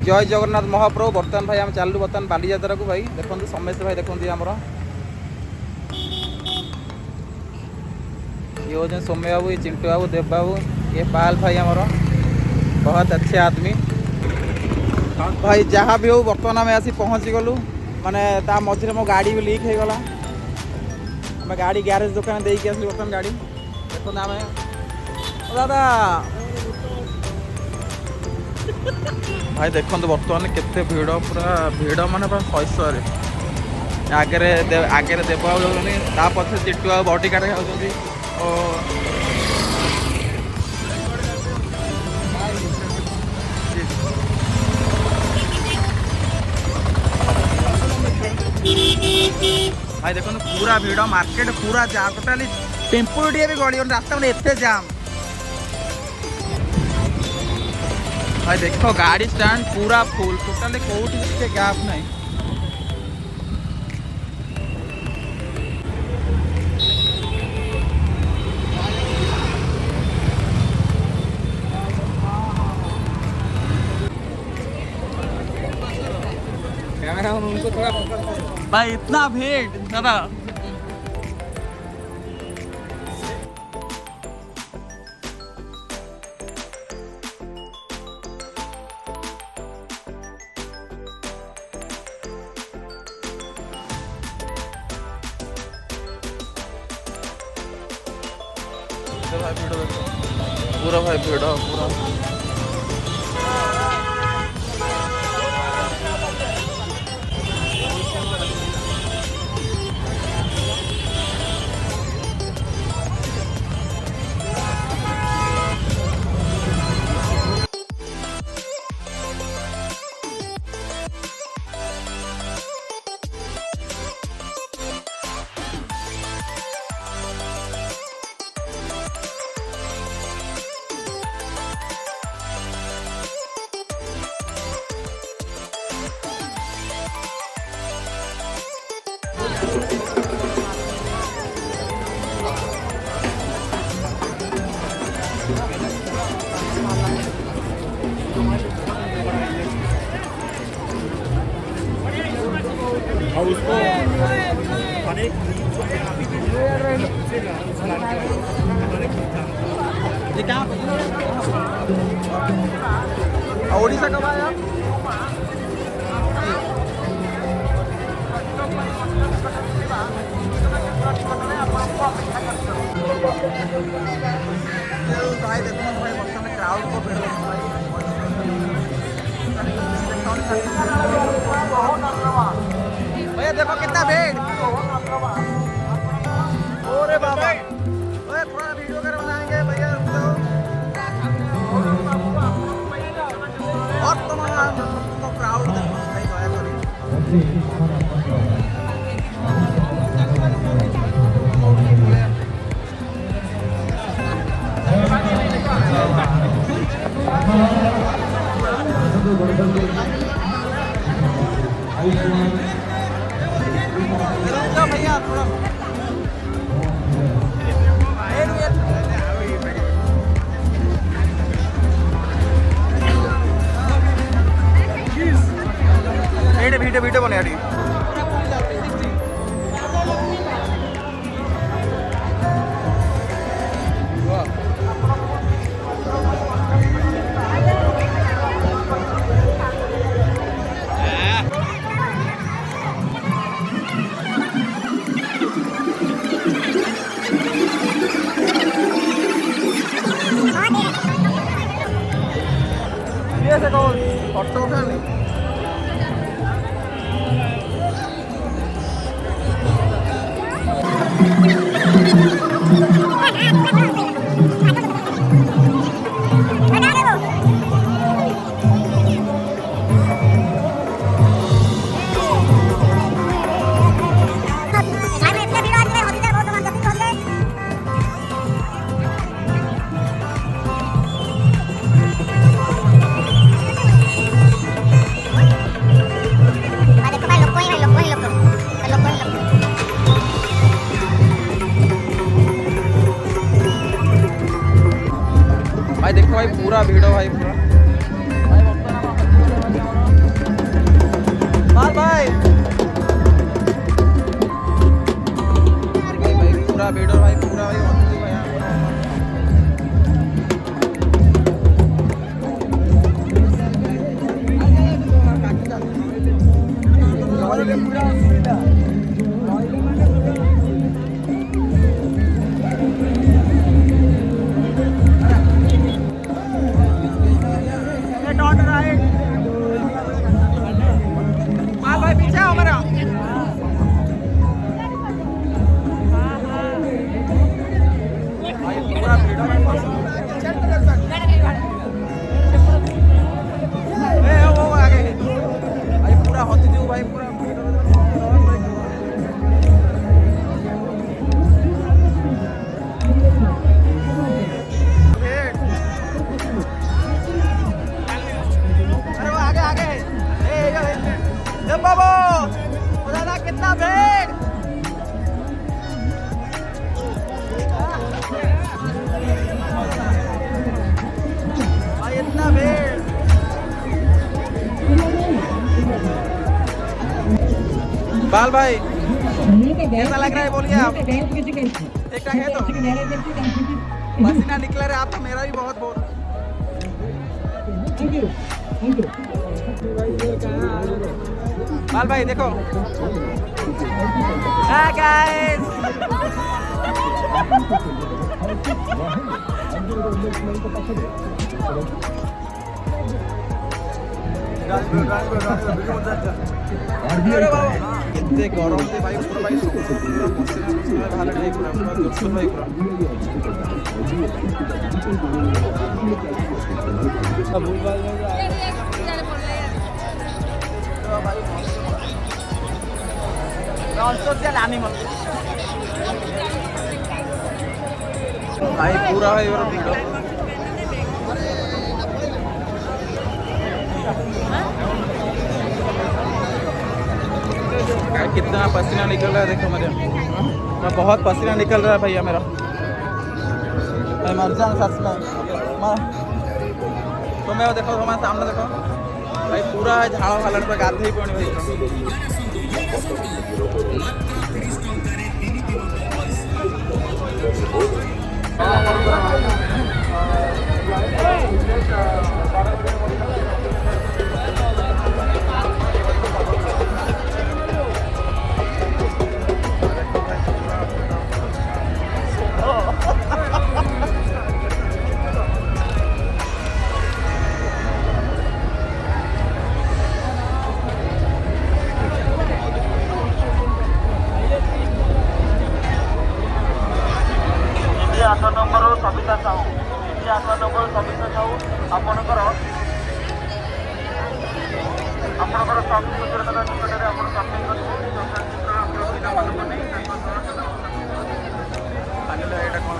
जय जगन्नाथ महाप्रभु। बर्तमान भाई आम चलू बर्तमान बालीजात्रा को भाई देखो समस्त भाई देखते आमर ये हो सौम्य बाबू, ये चिंटू बाबू, देव बाबू, ये पाल भाई आमर बहुत अच्छे आदमी भाई। जहाँ भी हो बर्तमान आम आसी पहुँची गलु माने ता मझे मो गाड़ी भी लीक हो गला। आम गाड़ी ग्यारेज दुकान देकी आसली बर्तमान गाड़ी देखो आम दादा भाई देखो बर्तमान केते भिड़ पूरा भिड़ माने पूरा शैशव आगे आगे देव ता पछे चिट्टू बॉडी गार्ड खाऊँ भाई देखो पूरा भिड़ मार्केट पूरा जाम टोटाली टेम्पो टे भी गड़ी रास्ता में एते जाम भाई देखो गाड़ी स्टैंड पूरा फुल टोटाली कौटी गैप नहीं। कैमरा उनको थोड़ा भाई इतना भीड़ दादा भाई भिड़ पूरा भाई भिड़ पूरा उसको ओडिशा कब आया भाई देखो भाई बर्तमान क्राउड को भैया देखो कितना भीड़ ओरे बाबा ओए थोड़ा वीडियो कर बनाएंगे भैया और तो क्राउड देखो भाई दया करी भैया थोड़ा वीडियो बने फोटो उठानी भाई देखो भाई पूरा भीड़ भाई पूरा भाई पूरा वीडियो भाई पूरा भाई होती भाई भाई पीछे आओ मेरा पूरा वीडियो में वो आगे भाई पूरा होती थी भाई पूरा अरे वो आगे आगे बाबू कितना भीड़ इतना भीड़ बाल भाई कैसा लग रहा है बोलिए आप ठीक ठाक है तो पसीना निकला रहा आप तो मेरा भी बहुत बहुत बाल भाई देखो हाय गाइस कितने गरम थे भाई पूरा भाई पूरा पसीना पसीना बाहर नहीं पूरा पूरा दुश्मन भाई पूरा अब भूल भाई सोशल एनिमल भाई पूरा भाई और वीडियो कितना पसीना निकल रहा है देखो मेरे बहुत पसीना निकल रहा है भैया मेरा मैं मर जाऊँ सच में तो मैं देखो हमारे सामने देखो भाई पूरा झाड़ फालन पर गाधे ही पड़ी भाई आठ नंबर सविता साहू ये 8 नंबर सविता साहू आपणकर सब निकटରେ ଆପଣ ସବମିଟ୍ କରିବେ ଏଇଟା କ'ଣ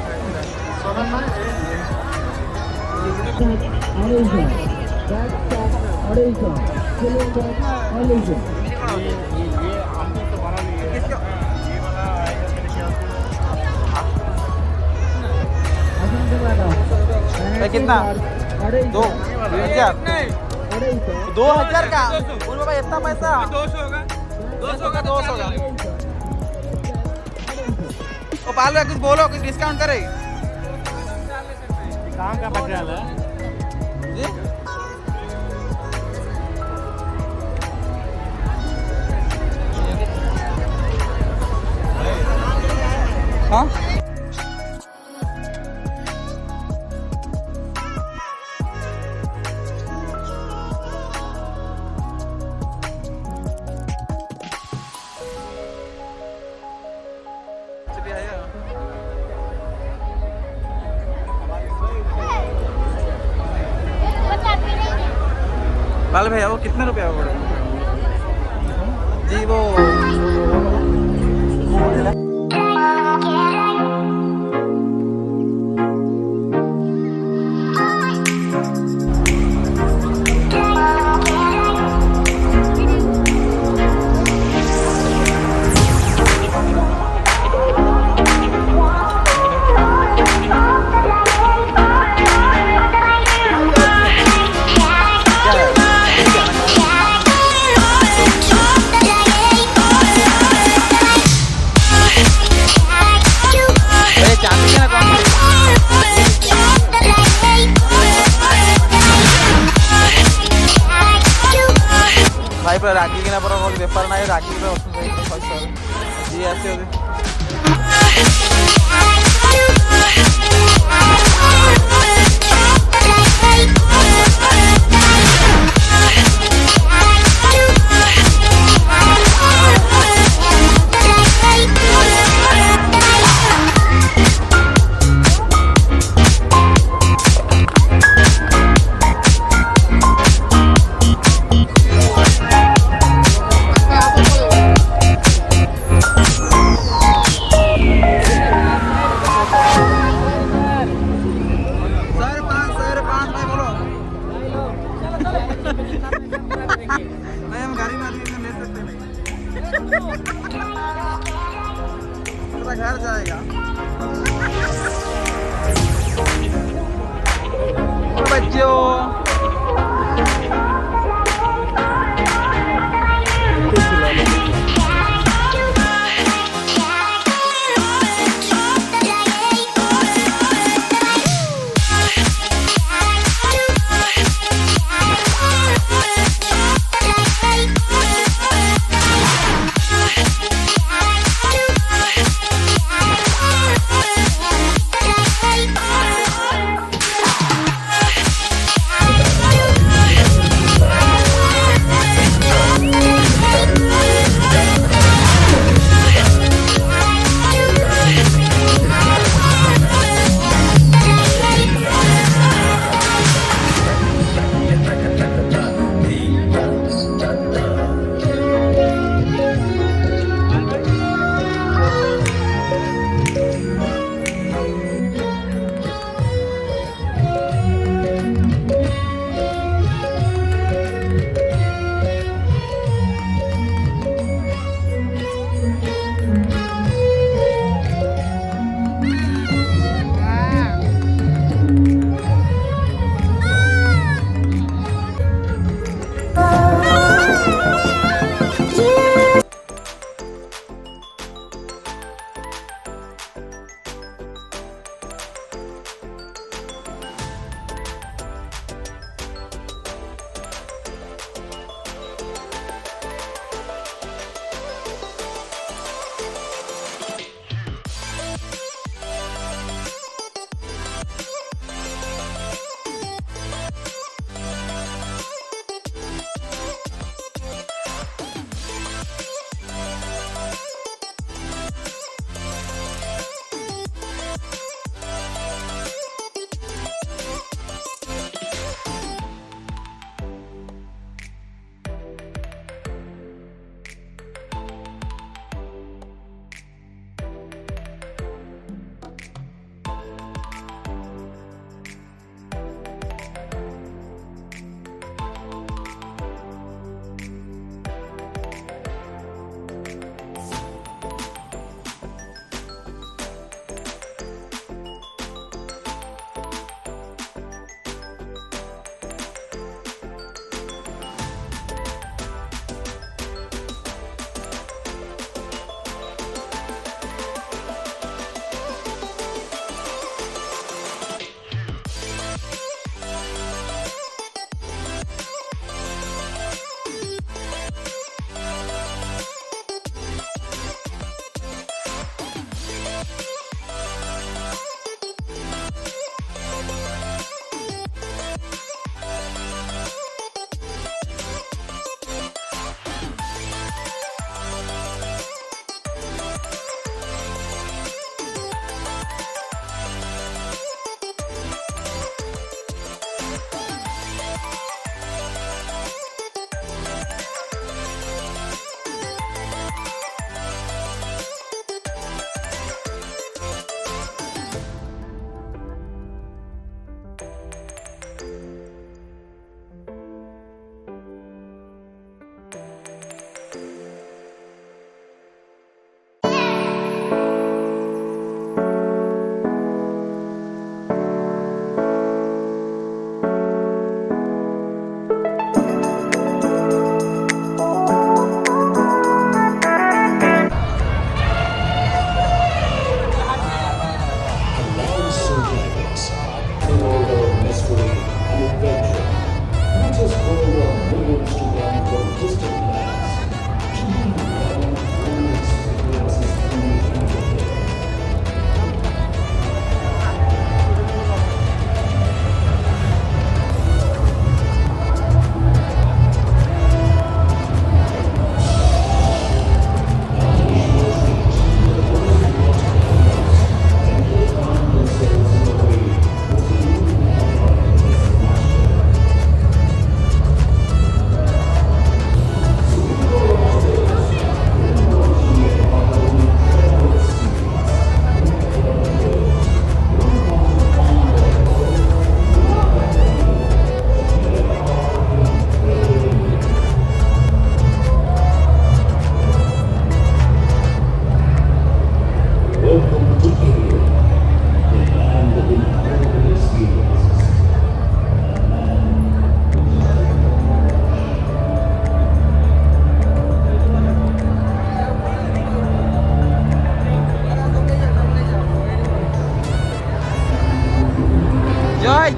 कितना 2000 का बोलो भाई इतना पैसा 200 होगा 200 का 200 होगा ओ पालो कुछ बोलो कुछ डिस्काउंट करे कहाँ का मटेरियल है जी हाँ बाल भैया वो कितने रुपया हुआ जी वो भाई पूरा रागिकिना पर बेपार ना रागिक जी आस नहीं हम गाड़ी ना ले सकते नहीं पूरा घर जाएगा बच्चों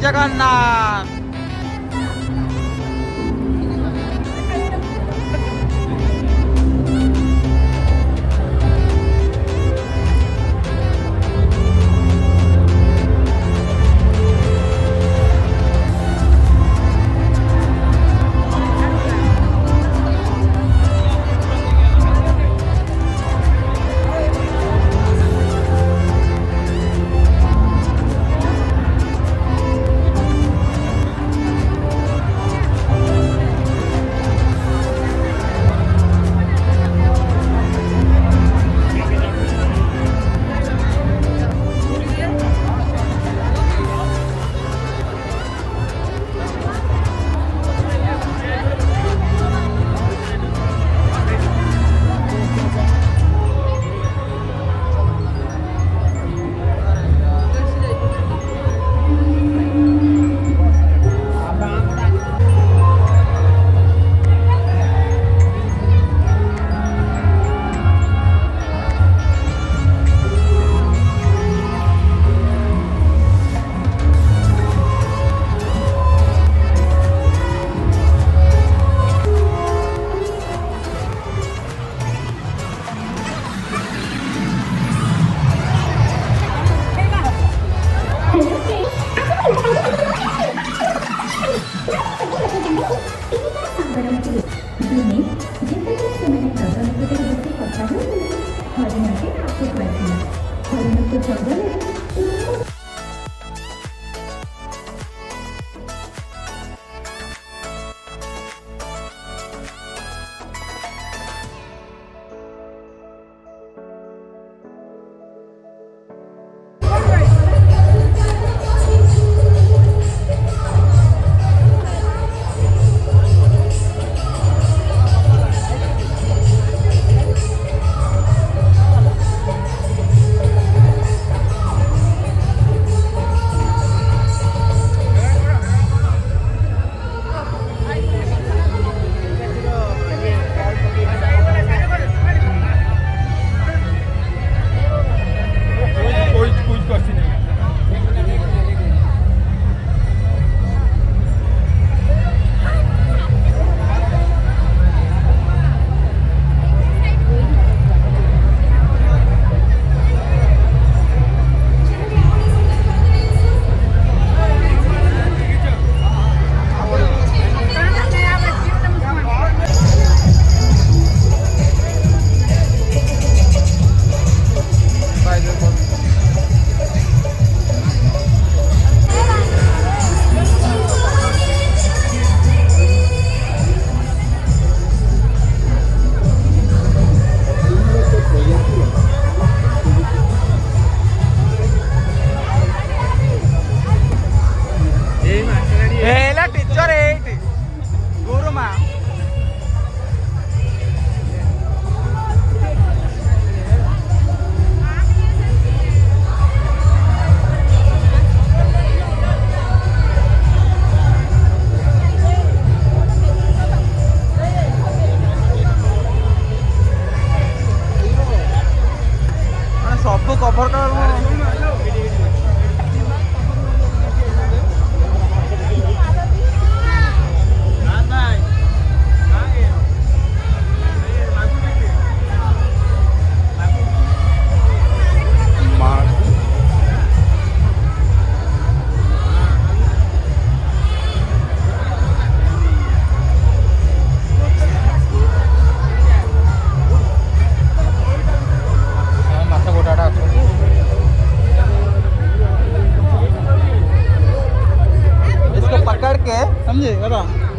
जगन्नाथ। समझे बता।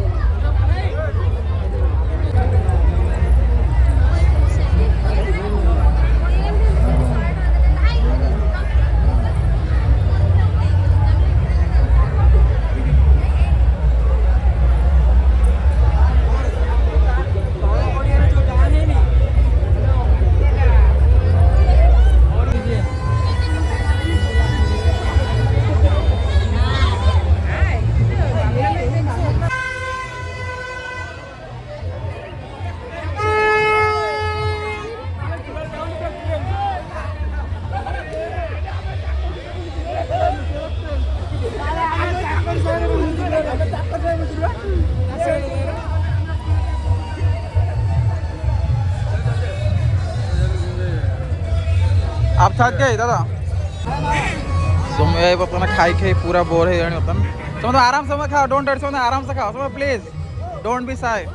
खाद के दादा समय बर्तमान खाई खाई पूरा बोर है बर्तमान तुम आराम से खाओ डोंट डर समय आराम से खाओ समय प्लीज डोंट बी शाय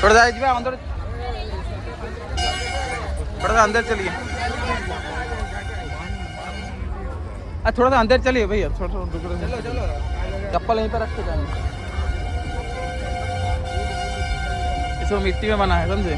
थोड़ा सा जी अंदर थोड़ा सा अंदर चलिए थोड़ा सा अंदर चलिए भैया थोड़ा चप्पल यहीं पर रख के जाएंगे इसको मिट्टी में बना है समझे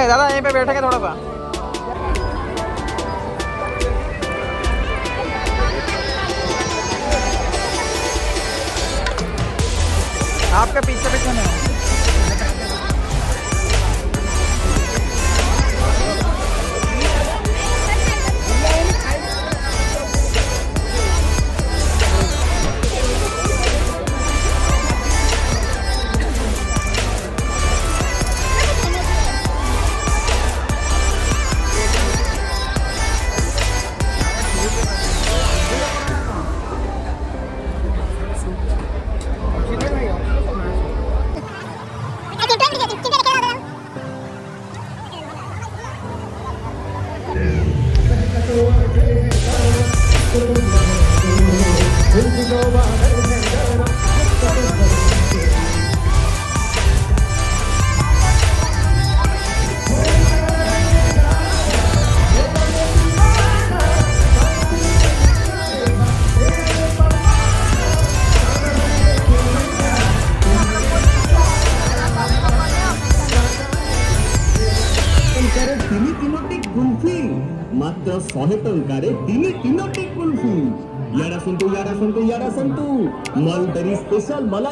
दादा यहीं पे बैठेंगे थोड़ा सा आपके पीछे पीछे में मात्र 100 टंकारे दिने 3टी कुल्फी याडा संतू मलबरी स्पेशल मलाई